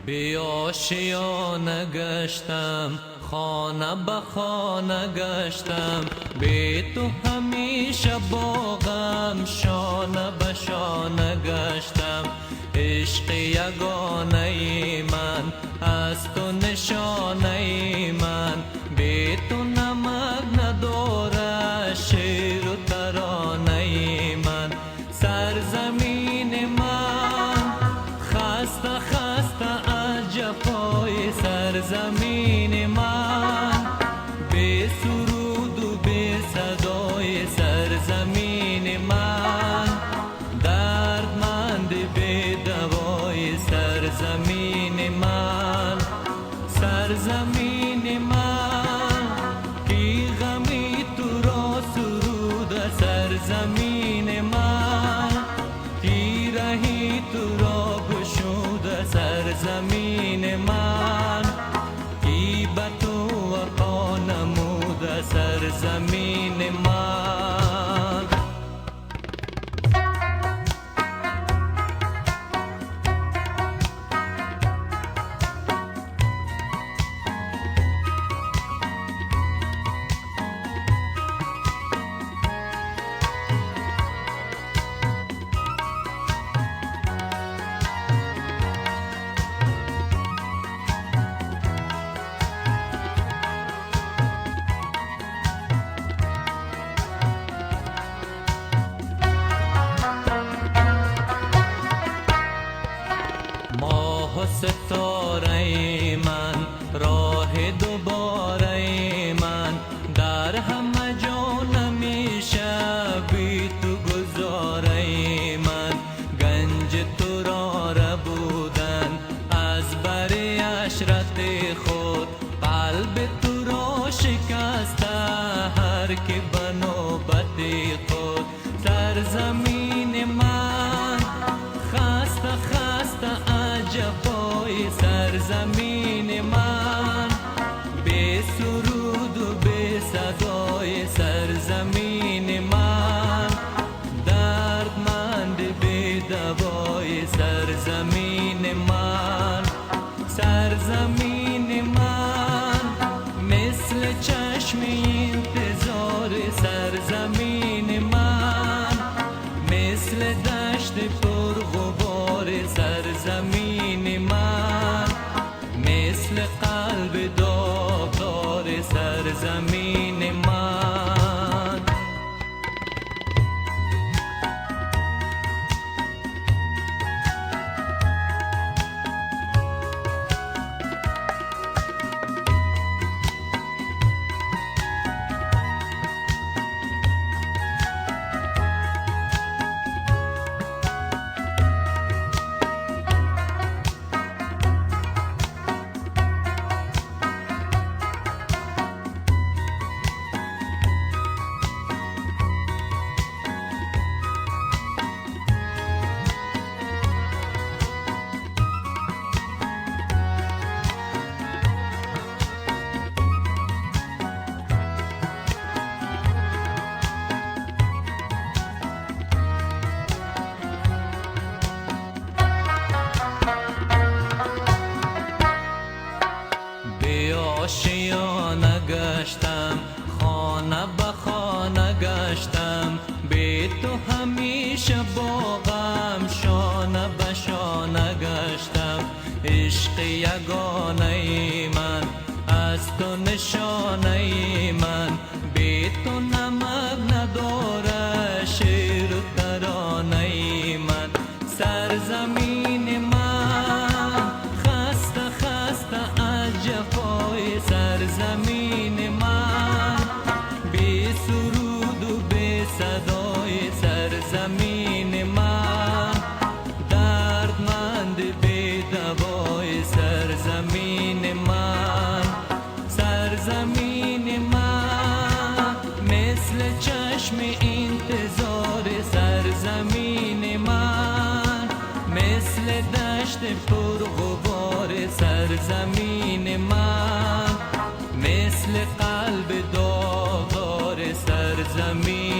بی آشیانه گشتم، خانه به خانه گشتم، بی تو همیشه با غم شانه به شانه گشتم. عشق یگانه من از تو نشانه من، بی تو نمک نداره شعر و ترانه من. سرزمین من خسته خسته از جفای سرزمین من، بی سرود و بی صدای سرزمین من، دردمند بی دوای سرزمین من. سرزمین من کی غمی تو را سرود، سرزمین من کی رهی تو را گشود، سرزمین من کی به تو وفا نمود، سرزمین من. ماه و ستاره من، راه دوباره من، در همه جا نمیشه بی تو گذاره من. گنج تو را ربودن از بر عشرت خود، قلب تو را شکسته هر که به نوبت خود. سرزمین من خسته خسته جفای سرزمین من، بی سرود و بی صدای سرزمین من، دردمند بی دوای سرزمین من. سرزمین من مثل چشم انتظار سرزمین من، مثل دشت پرغبار سرزمین من، مثل قلب داغدار سرزمین من. آشیانه گشتم، خانه به خانه گشتم، بی تو همیشه با غم شانه به شانه گشتم. عشق یگانه من از تو نشانه من، بی تو نمک نداره شعر و ترانه من. سرزمین من خسته خسته از جفای سرزمین من، بی سرود و بی صدای سرزمین من، دردمند بی دوای سرزمین من. سرزمین من مثل چشم انتظار سرزمین من، مثل دشت پرغبار سرزمین من، مثل قلب داغدار سرزمین